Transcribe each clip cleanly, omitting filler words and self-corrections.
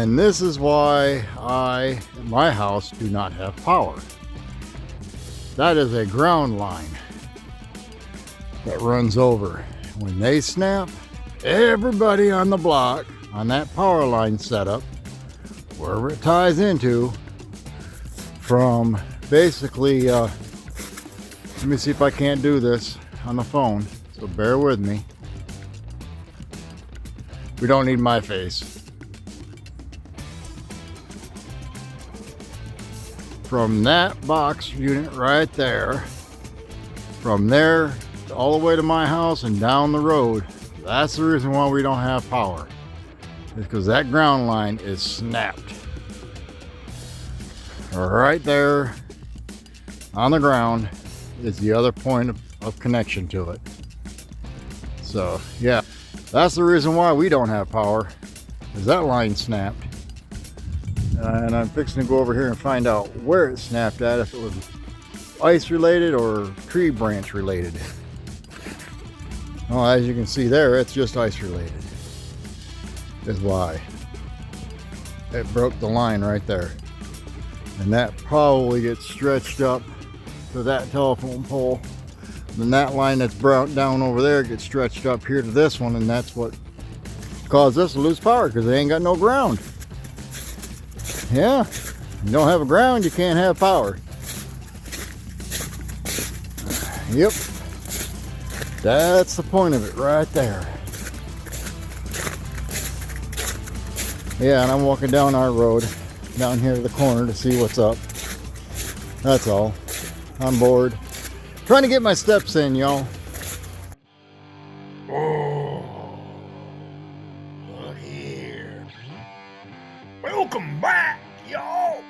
And this is why I, at my house, do not have power. That is a ground line that runs over. When they snap, everybody on the block, on that power line setup, wherever it ties into, from basically, let me see if I can't do this on the phone, so bear with me. We don't need my face. From that box unit right there, from there all the way to my house and down the road, that's the reason why we don't have power. It's because that ground line is snapped. Right there on the ground is the other point of connection to it. So yeah, that's the reason why we don't have power, is that line snapped. And I'm fixing to go over here and find out where it snapped at, if it was ice related or tree branch related. Well, as you can see there, it's just ice related, is why it broke the line right there. And that probably gets stretched up to that telephone pole. Then that line that's broke down over there gets stretched up here to this one, and that's what caused us to lose power, because they ain't got no ground. Yeah, you don't have a ground, you can't have power. Yep, that's the point of it right there. Yeah, and I'm walking down our road, down here to the corner to see what's up. That's all. I'm bored. Trying to get my steps in, y'all. Oh, look here. Welcome back, y'all.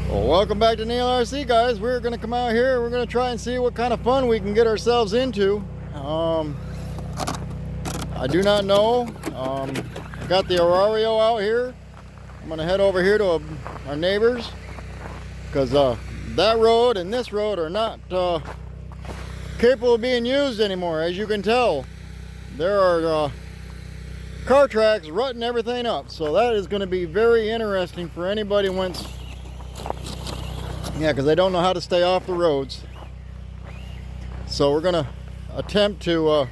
Well, welcome back to Neil RC, guys. We're going to come out here. We're going to try and see what kind of fun we can get ourselves into. I do not know. I got the Rlaarlo out here. I'm going to head over here to our neighbors, because that road and this road are not capable of being used anymore. As you can tell, there are car tracks rutting everything up. So that is going to be very interesting for anybody once. Yeah, because they don't know how to stay off the roads. So we're going to attempt to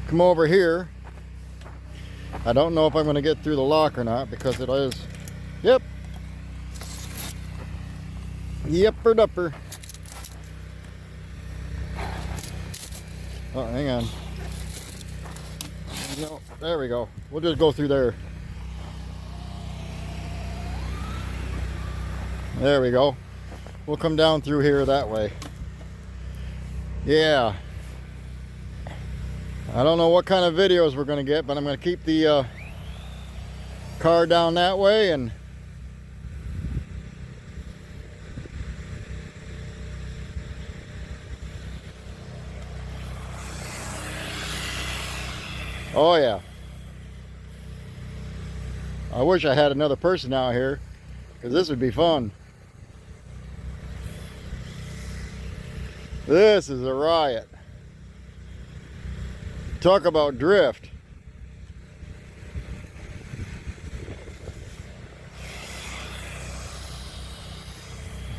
come over here. I don't know if I'm going to get through the lock or not, because it is, yep, yepper dupper. Oh, hang on. No, there we go. We'll just go through there. There we go. We'll come down through here that way. Yeah. I don't know what kind of videos we're going to get, but I'm going to keep the car down that way, and oh yeah. I wish I had another person out here, because this would be fun. This is a riot. Talk about drift.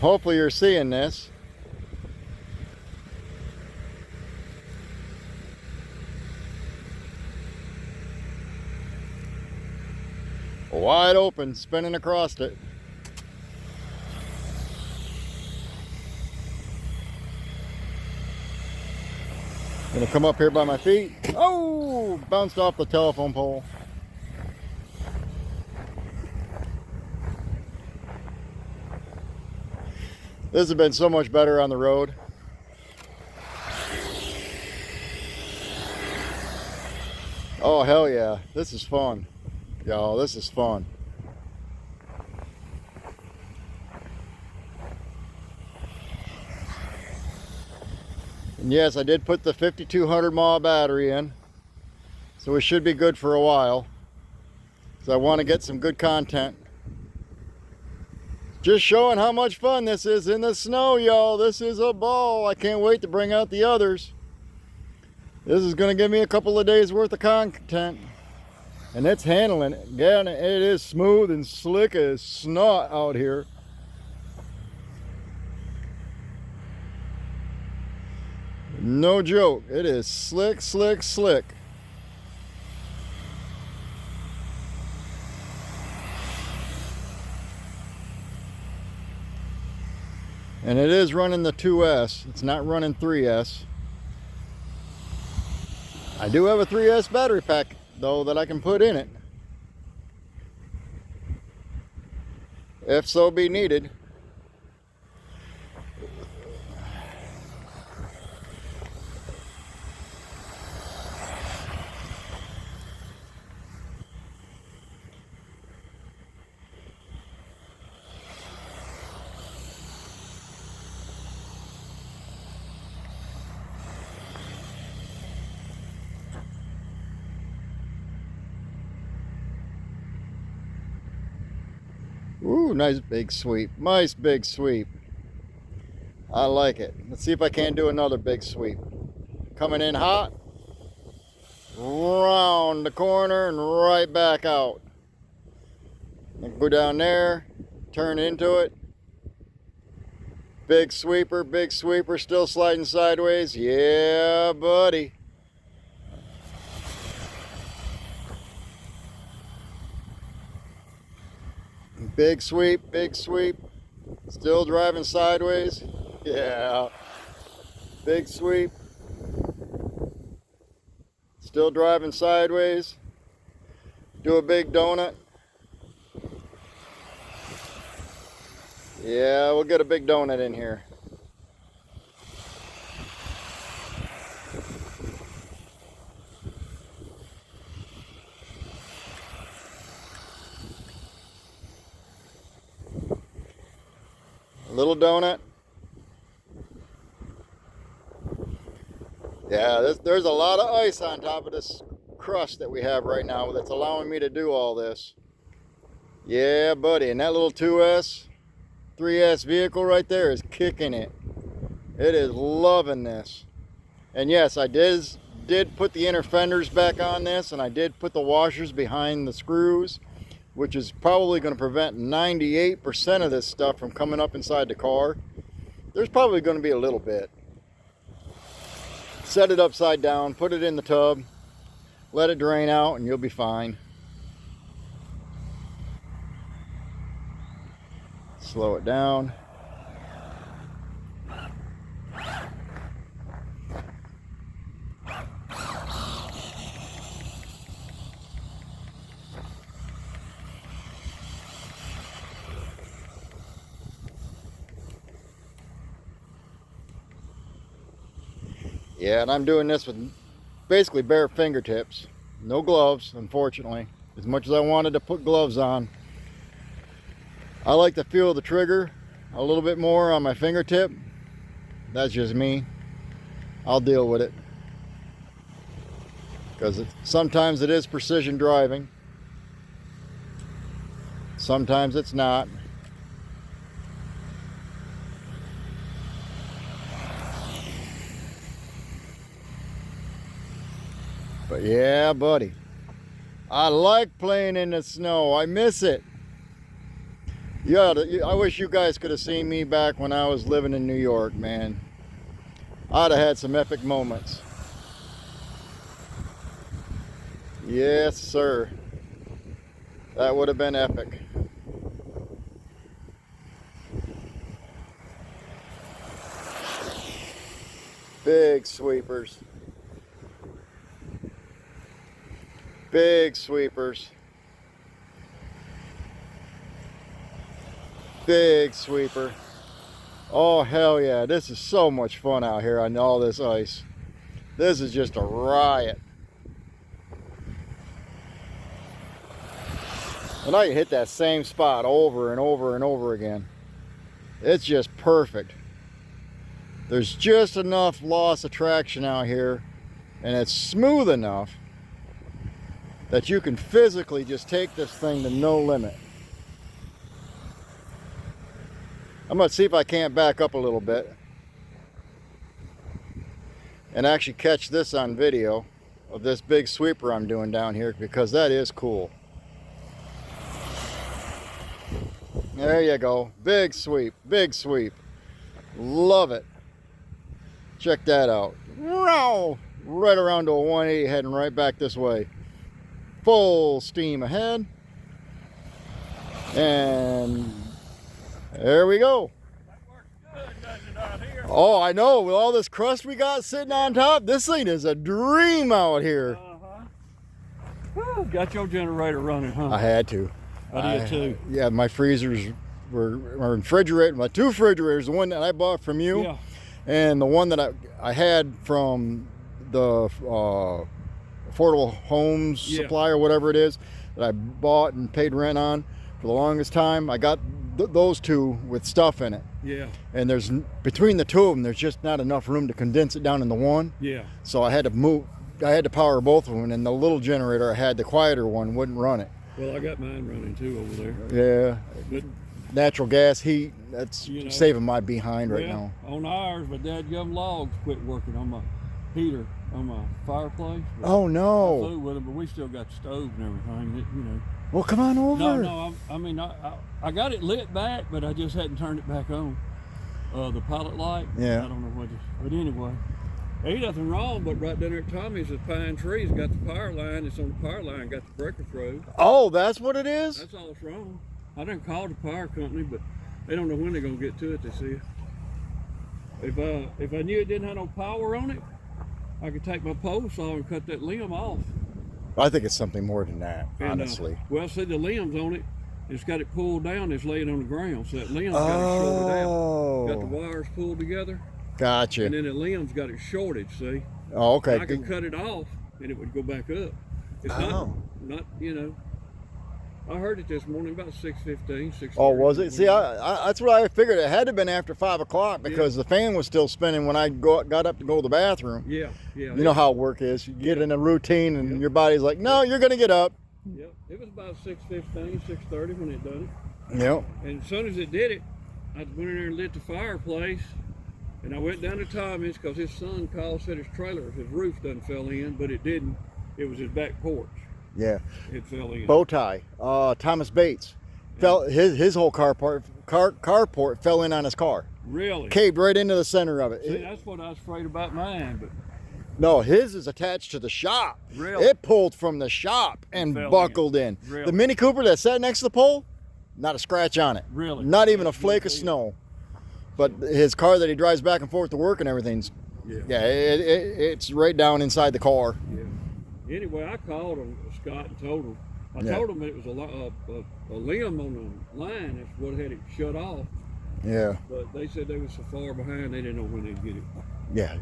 Hopefully you're seeing this. Wide open, spinning across it. Gonna come up here by my feet. Oh, bounced off the telephone pole. This has been so much better on the road. Oh, hell yeah. This is fun. Y'all, this is fun. And yes, I did put the 5200 mAh battery in, so we should be good for a while. So I want to get some good content. Just showing how much fun this is in the snow, y'all. This is a ball. I can't wait to bring out the others. This is going to give me a couple of days worth of content. And it's handling it. Again, it is smooth and slick as snot out here. No joke. It is slick, slick, slick. And it is running the 2S. It's not running 3S. I do have a 3S battery pack, though, that I can put in it, if so be needed. Ooh, nice big sweep. Nice big sweep. I like it. Let's see if I can't do another big sweep. Coming in hot. Round the corner and right back out. And go down there. Turn into it. Big sweeper, still sliding sideways. Yeah, buddy. Big sweep, still driving sideways. Yeah. Big sweep, still driving sideways. Do a big donut. Yeah, we'll get a big donut in here. Little donut. Yeah, there's a lot of ice on top of this crust that we have right now that's allowing me to do all this. Yeah, buddy, and that little 2S, 3S vehicle right there is kicking it. It is loving this. And yes, I did put the inner fenders back on this, and I did put the washers behind the screws, which is probably going to prevent 98% of this stuff from coming up inside the car. There's probably going to be a little bit. Set it upside down, put it in the tub, let it drain out, and you'll be fine. Slow it down. Yeah, and I'm doing this with basically bare fingertips. No gloves, unfortunately. As much as I wanted to put gloves on, I like to feel the trigger a little bit more on my fingertip. That's just me. I'll deal with it. Because sometimes it is precision driving. Sometimes it's not. But yeah, buddy, I like playing in the snow. I miss it. Yeah, I wish you guys could have seen me back when I was living in New York, man. I'd have had some epic moments. Yes, sir. That would have been epic. Big sweepers. Big sweepers. Big sweeper. Oh, hell yeah. This is so much fun out here on all this ice. This is just a riot. And I can hit that same spot over and over and over again. It's just perfect. There's just enough loss of traction out here, and it's smooth enough that you can physically just take this thing to no limit. I'm going to see if I can't back up a little bit and actually catch this on video of this big sweeper I'm doing down here, because that is cool. There you go. Big sweep. Big sweep. Love it. Check that out. Right around to a 180, heading right back this way. Full steam ahead. And there we go. That works good, doesn't it, out here? Oh, I know. With all this crust we got sitting on top, this thing is a dream out here. Whew, got your generator running, huh? I had to. I did too. Yeah, my freezers were refrigerated. My two refrigerators, the one that I bought from you, Yeah. and the one that I had from the affordable homes supply or whatever it is that I bought and paid rent on for the longest time. I got those two with stuff in it. Yeah. And there's, between the two of them, there's just not enough room to condense it down into one. Yeah. So I had to power both of them, and the little generator I had, the quieter one, wouldn't run it. Well, I got mine running too over there. Yeah. But Natural gas heat, that's saving my behind right now. On ours, my dadgum logs quit working on my heater on my fireplace. Oh I no. flew with them, but we still got the stove and everything. Well, come on over. No, I mean, I got it lit back, but I just hadn't turned it back on. The pilot light. Yeah. I don't know what it is. But anyway, ain't nothing wrong, but right down there at Tommy's, the pine trees got the power line. It's on the power line, got the breaker through. Oh, that's what it is? That's all that's wrong. I done called the power company, but they don't know when they're gonna get to it. They see. If I knew it didn't have no power on it, I could take my pole saw and cut that limb off. I think it's something more than that, And, honestly. well, see, the limbs on it, it's got it pulled down. It's laying on the ground, so that limb's got it shorted out. Got the wires pulled together, Gotcha. and then the limb's got it shorted. See. Oh, okay. And I could cut it off, and it would go back up. It's not. I heard it this morning about 6:15, 6:30. Oh, was it? See, that's what I figured. It had to have been after 5 o'clock because the fan was still spinning when I got up to go to the bathroom. Yeah. You know how work is. You get in a routine and your body's like, no, you're going to get up. Yep. It was about 6:15, 6:30 when it done it. Yep. And as soon as it did it, I went in there and lit the fireplace. And I went down to Tommy's because his son called, said his roof done fell in, but it didn't. It was his back porch. Yeah. It fell in. Bow tie. Thomas Bates. His whole carport fell in on his car. Really? Caved right into the center of it. See, that's what I was afraid about mine, but no, his is attached to the shop. Really? It pulled from the shop and buckled in. Really? The Mini Cooper that sat next to the pole, not a scratch on it. Really? Not even a flake of snow. But his car that he drives back and forth to work and everything's, it's right down inside the car. Yeah. Anyway, I called him, Scott, and told him. I told him it was a limb on the line. That's what had it shut off. Yeah. But they said they were so far behind, they didn't know when they'd get it. Yeah,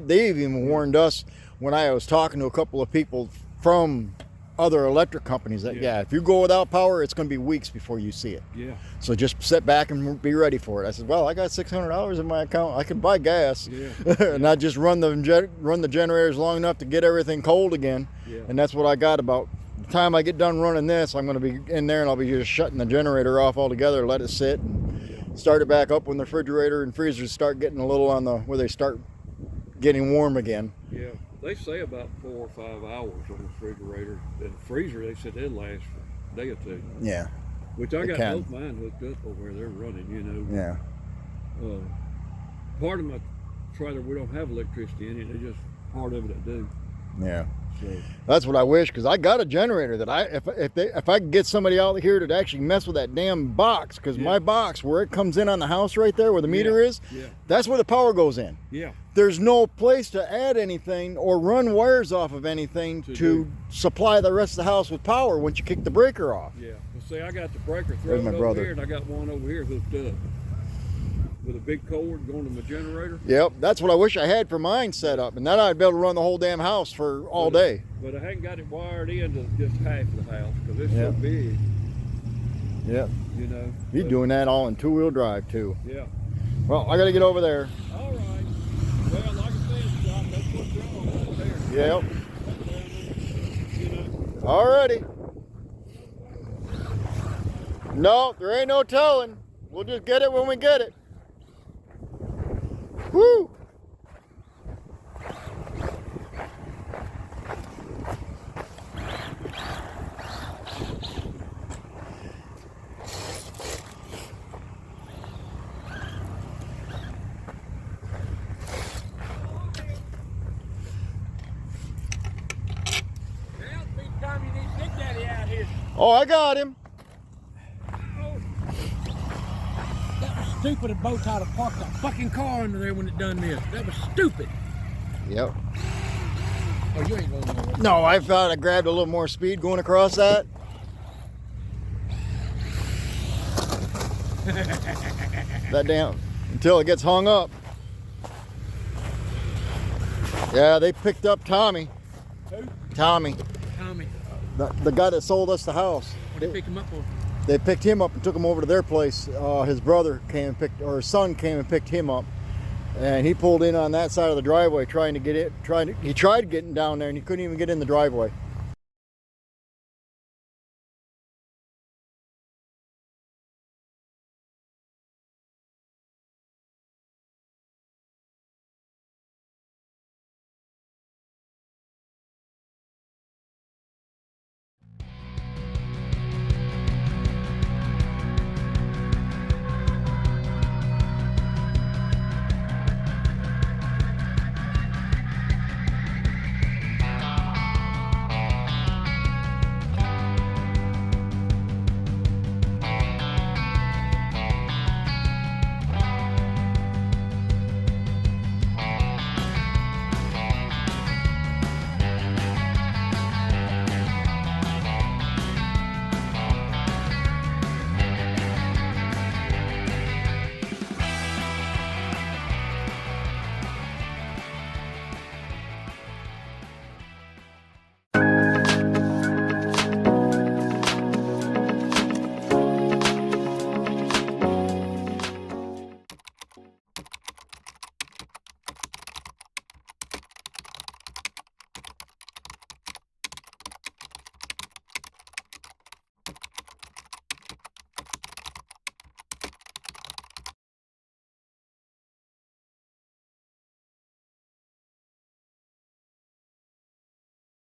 they even warned us when I was talking to a couple of people from other electric companies that, if you go without power, it's going to be weeks before you see it. Yeah. So just sit back and be ready for it. I said, well, I got $600 in my account. I can buy gas and not just run the generators long enough to get everything cold again. Yeah. And that's what I got. About the time I get done running this, I'm going to be in there and I'll be just shutting the generator off altogether, let it sit, and start it back up when the refrigerator and freezers start getting a little on the, where they start getting warm again. Yeah. They say about 4 or 5 hours on the refrigerator. And the freezer, they said they'd last for a day or two. Yeah. Which I got both mine hooked up over where they're running, Yeah. Part of my trailer, we don't have electricity in it. They're just part of it I do. Yeah. So, that's what I wish, because I got a generator that if I could get somebody out here to actually mess with that damn box, because my box where it comes in on the house right there where the meter is, that's where the power goes in. Yeah. There's no place to add anything or run wires off of anything to supply the rest of the house with power once you kick the breaker off. Yeah. Well, see, I got the breaker thrown over here, and I got one over here hooked up with a big cord going to my generator. Yep, that's what I wish I had for mine set up, and then I'd be able to run the whole damn house for all day. But I hadn't got it wired into just half the house because it's so big. Yep. You know. You're doing that all in 2-wheel drive too. Yeah. Well, I got to get over there. All Yep. Alrighty. No, there ain't no telling. We'll just get it when we get it. Woo! Oh, I got him. That was stupid of both how to park that fucking car under there when it done this. That was stupid. Yep. Oh, you ain't going nowhere. No, I thought I grabbed a little more speed going across that. That damn, until it gets hung up. Yeah, they picked up Tommy. Who? Tommy. Tommy. The guy that sold us the house. What did they pick him up on? They picked him up and took him over to their place. His brother came and picked, or his son came and picked him up, and he pulled in on that side of the driveway trying to get it. He tried getting down there and he couldn't even get in the driveway.